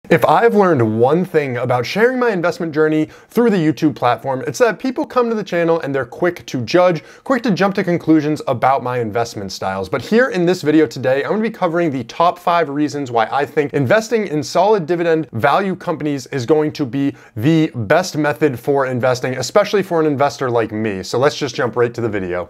If I've learned one thing about sharing my investment journey through the YouTube platform, it's that people come to the channel and they're quick to judge, quick to jump to conclusions about my investment styles. But here in this video today, I'm going to be covering the top 5 reasons why I think investing in solid dividend value companies is going to be the best method for investing, especially for an investor like me. So let's just jump right to the video.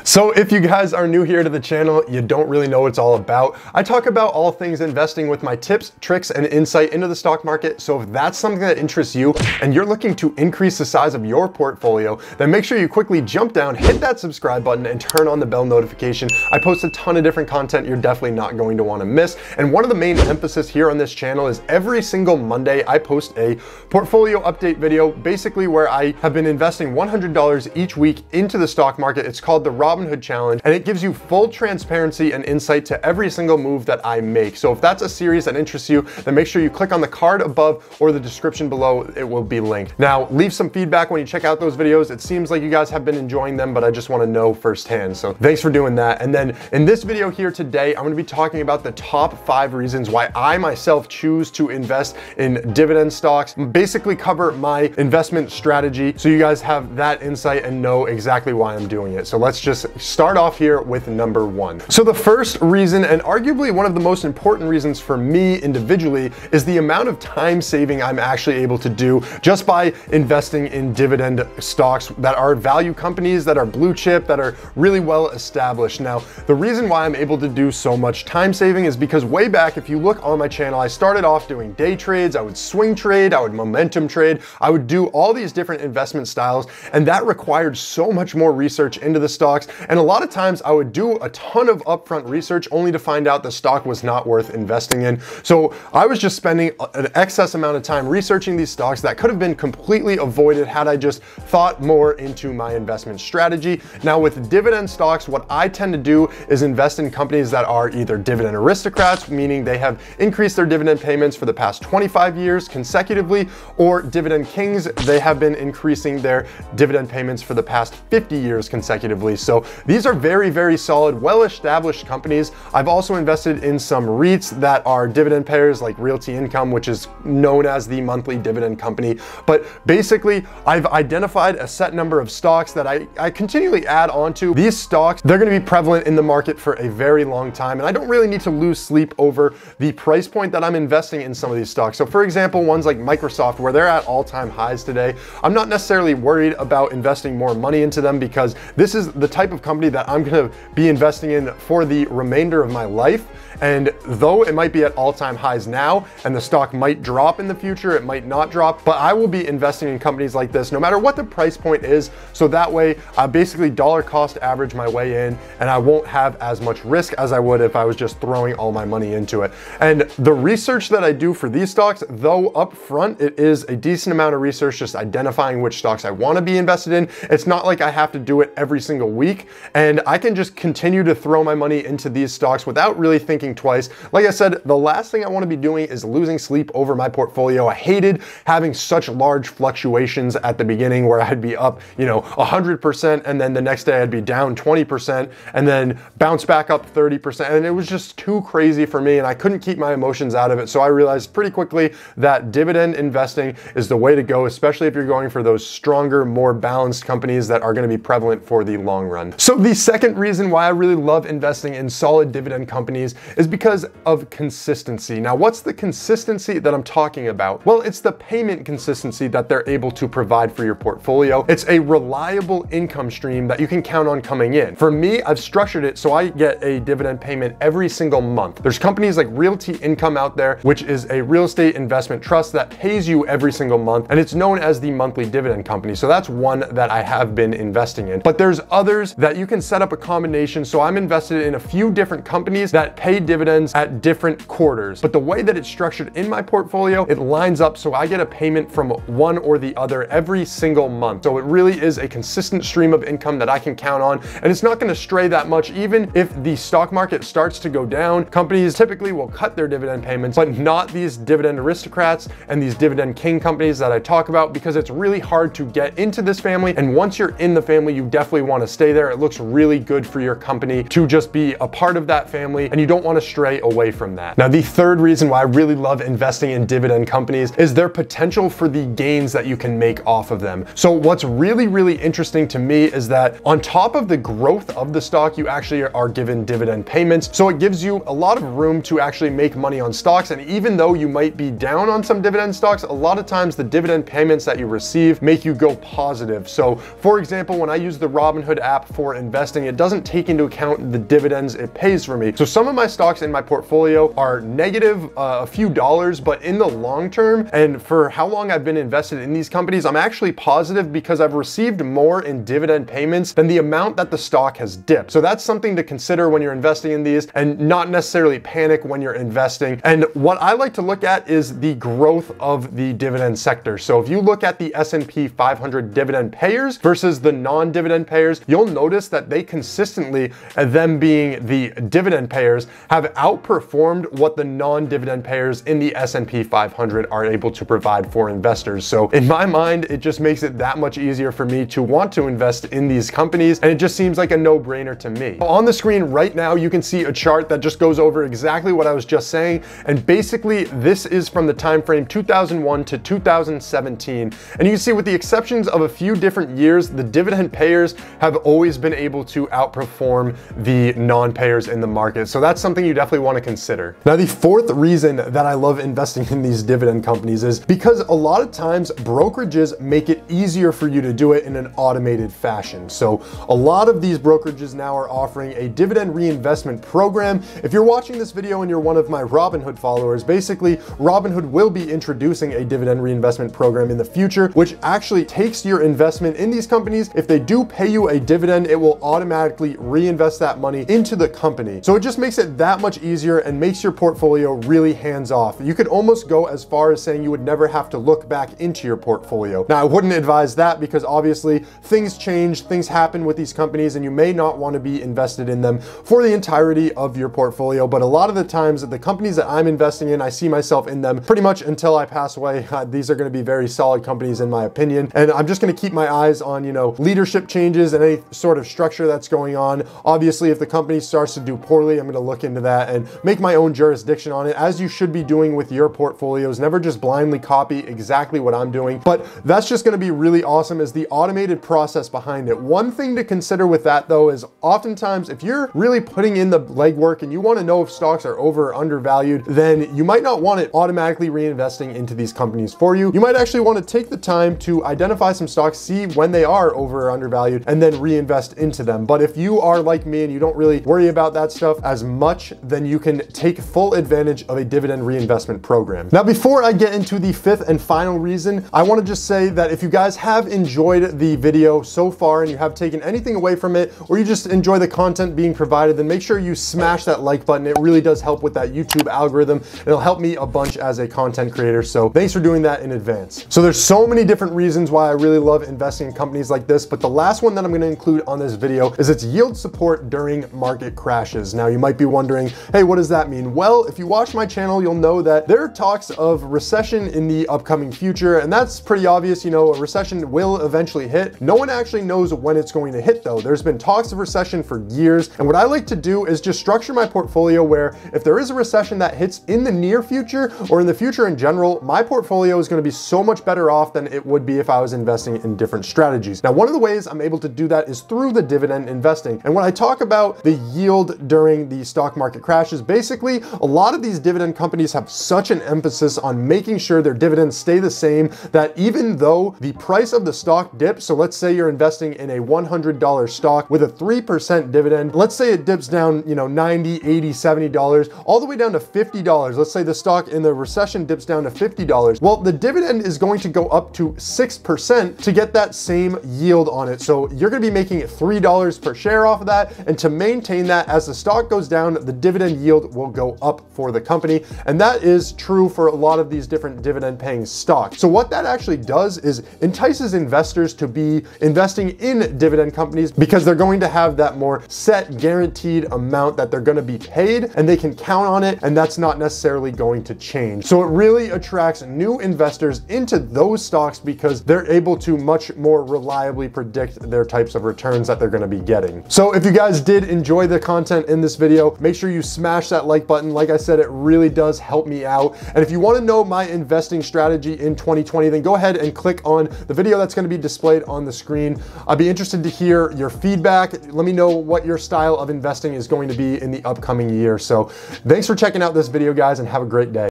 So if you guys are new here to the channel, you don't really know what it's all about. I talk about all things investing with my tips, tricks, and insight into the stock market. So if that's something that interests you and you're looking to increase the size of your portfolio, then make sure you quickly jump down, hit that subscribe button, and turn on the bell notification. I post a ton of different content you're definitely not going to want to miss. And one of the main emphasis here on this channel is every single Monday, I post a portfolio update video, basically where I have been investing $100 each week into the stock market. It's called the Robinhood challenge, and it gives you full transparency and insight to every single move that I make. So if that's a series that interests you, then make sure you click on the card above or the description below. It will be linked. Now, leave some feedback when you check out those videos. It seems like you guys have been enjoying them, but I just want to know firsthand. So thanks for doing that. And then in this video here today, I'm going to be talking about the top 5 reasons why I myself choose to invest in dividend stocks, basically cover my investment strategy so you guys have that insight and know exactly why I'm doing it. So let's just start off here with number 1. So the first reason, and arguably one of the most important reasons for me individually, is the amount of time saving I'm actually able to do just by investing in dividend stocks that are value companies, that are blue chip, that are really well established. Now, the reason why I'm able to do so much time saving is because way back, if you look on my channel, I started off doing day trades, I would swing trade, I would momentum trade, I would do all these different investment styles, and that required so much more research into the stocks. And a lot of times I would do a ton of upfront research only to find out the stock was not worth investing in. So I was just spending an excess amount of time researching these stocks that could have been completely avoided had I just thought more into my investment strategy. Now with dividend stocks, what I tend to do is invest in companies that are either dividend aristocrats, meaning they have increased their dividend payments for the past 25 years consecutively, or dividend kings, they have been increasing their dividend payments for the past 50 years consecutively. So these are very, very solid, well-established companies. I've also invested in some REITs that are dividend payers like Realty Income, which is known as the monthly dividend company. But basically, I've identified a set number of stocks that I continually add on to. These stocks, they're going to be prevalent in the market for a very long time, and I don't really need to lose sleep over the price point that I'm investing in some of these stocks. So for example, ones like Microsoft, where they're at all-time highs today, I'm not necessarily worried about investing more money into them because this is the type of company that I'm going to be investing in for the remainder of my life. And though it might be at all-time highs now and the stock might drop in the future, it might not drop, but I will be investing in companies like this no matter what the price point is. So that way I basically dollar cost average my way in and I won't have as much risk as I would if I was just throwing all my money into it. And the research that I do for these stocks, though up front it is a decent amount of research, just identifying which stocks I want to be invested in. It's not like I have to do it every single week, and I can just continue to throw my money into these stocks without really thinking twice. Like I said, the last thing I want to be doing is losing sleep over my portfolio. I hated having such large fluctuations at the beginning where I'd be up, 100%, and then the next day I'd be down 20%, and then bounce back up 30%. And it was just too crazy for me, and I couldn't keep my emotions out of it. So I realized pretty quickly that dividend investing is the way to go, especially if you're going for those stronger, more balanced companies that are going to be prevalent for the long run. So the second reason why I really love investing in solid dividend companies is because of consistency. Now, what's the consistency that I'm talking about? Well, it's the payment consistency that they're able to provide for your portfolio. It's a reliable income stream that you can count on coming in. For me, I've structured it so I get a dividend payment every single month. There's companies like Realty Income out there, which is a real estate investment trust that pays you every single month, and it's known as the monthly dividend company. So that's one that I have been investing in. But there's others that you can set up a combination. So I'm invested in a few different companies that pay dividends at different quarters. But the way that it's structured in my portfolio, it lines up so I get a payment from one or the other every single month. So it really is a consistent stream of income that I can count on, and it's not going to stray that much. Even if the stock market starts to go down, companies typically will cut their dividend payments, but not these dividend aristocrats and these dividend king companies that I talk about, because it's really hard to get into this family. And once you're in the family, you definitely want to stay there. there. It looks really good for your company to just be a part of that family, and you don't want to stray away from that. Now, the third reason why I really love investing in dividend companies is their potential for the gains that you can make off of them. So what's really, really interesting to me is that on top of the growth of the stock, you actually are given dividend payments. So it gives you a lot of room to actually make money on stocks. And even though you might be down on some dividend stocks, a lot of times the dividend payments that you receive make you go positive. So for example, when I use the Robinhood app for investing, it doesn't take into account the dividends it pays for me. So some of my stocks in my portfolio are negative a few dollars, but in the long term, and for how long I've been invested in these companies, I'm actually positive because I've received more in dividend payments than the amount that the stock has dipped. So that's something to consider when you're investing in these, and not necessarily panic when you're investing. And what I like to look at is the growth of the dividend sector. So if you look at the S&P 500 dividend payers versus the non-dividend payers, you'll notice that they consistently, them being the dividend payers, have outperformed what the non-dividend payers in the S&P 500 are able to provide for investors. So in my mind, it just makes it that much easier for me to want to invest in these companies, and it just seems like a no-brainer to me. On the screen right now, you can see a chart that just goes over exactly what I was just saying, and basically this is from the time frame 2001 to 2017, and you can see with the exceptions of a few different years, the dividend payers have always been able to outperform the non-payers in the market. So that's something you definitely want to consider. Now, the fourth reason that I love investing in these dividend companies is because a lot of times brokerages make it easier for you to do it in an automated fashion. So a lot of these brokerages now are offering a dividend reinvestment program. If you're watching this video and you're one of my Robinhood followers, basically Robinhood will be introducing a dividend reinvestment program in the future, which actually takes your investment in these companies. If they do pay you a dividend, it will automatically reinvest that money into the company. So it just makes it that much easier and makes your portfolio really hands-off. You could almost go as far as saying you would never have to look back into your portfolio. Now, I wouldn't advise that because obviously things change, things happen with these companies, and you may not want to be invested in them for the entirety of your portfolio. But a lot of the times, the companies that I'm investing in, I see myself in them pretty much until I pass away. These are going to be very solid companies in my opinion. And I'm just going to keep my eyes on, leadership changes and any sort of structure that's going on. Obviously, if the company starts to do poorly, I'm going to look into that and make my own jurisdiction on it, as you should be doing with your portfolios. Never just blindly copy exactly what I'm doing. But that's just going to be really awesome, is the automated process behind it. One thing to consider with that though is oftentimes if you're really putting in the legwork and you want to know if stocks are over or undervalued, then you might not want it automatically reinvesting into these companies for you. You might actually want to take the time to identify some stocks, see when they are over or undervalued, and then reinvest into them. But if you are like me and you don't really worry about that stuff as much, then you can take full advantage of a dividend reinvestment program. Now, before I get into the fifth and final reason, I want to just say that if you guys have enjoyed the video so far and you have taken anything away from it, or you just enjoy the content being provided, then make sure you smash that like button. It really does help with that YouTube algorithm. It'll help me a bunch as a content creator. So thanks for doing that in advance. So there's so many different reasons why I really love investing in companies like this, but the last one that I'm going to include on this video is its yield support during market crashes. Now, you might be wondering, hey, what does that mean? Well, if you watch my channel, you'll know that there are talks of recession in the upcoming future, and that's pretty obvious. A recession will eventually hit. No one actually knows when it's going to hit though. There's been talks of recession for years, and what I like to do is just structure my portfolio where if there is a recession that hits in the near future or in the future in general, my portfolio is going to be so much better off than it would be if I was investing in different strategies. Now, one of the ways I'm able to do that is through the dividend investing. And when I talk about the yield during the stock market crashes, basically a lot of these dividend companies have such an emphasis on making sure their dividends stay the same that even though the price of the stock dips, so let's say you're investing in a $100 stock with a 3% dividend, let's say it dips down, $90, $80, $70, all the way down to $50. Let's say the stock in the recession dips down to $50. Well, the dividend is going to go up to 6% to get that same yield on it. So you're going to be making $3 per share off of that. And to maintain that, as the stock goes down, the dividend yield will go up for the company. And that is true for a lot of these different dividend paying stocks. So what that actually does is entices investors to be investing in dividend companies because they're going to have that more set guaranteed amount that they're going to be paid, and they can count on it, and that's not necessarily going to change. So it really attracts new investors into those stocks because they're able to much more reliably predict their types of returns. returns that they're gonna be getting. So if you guys did enjoy the content in this video, make sure you smash that like button. Like I said, it really does help me out. And if you wanna know my investing strategy in 2020, then go ahead and click on the video that's gonna be displayed on the screen. I'd be interested to hear your feedback. Let me know what your style of investing is going to be in the upcoming year. So thanks for checking out this video, guys, and have a great day.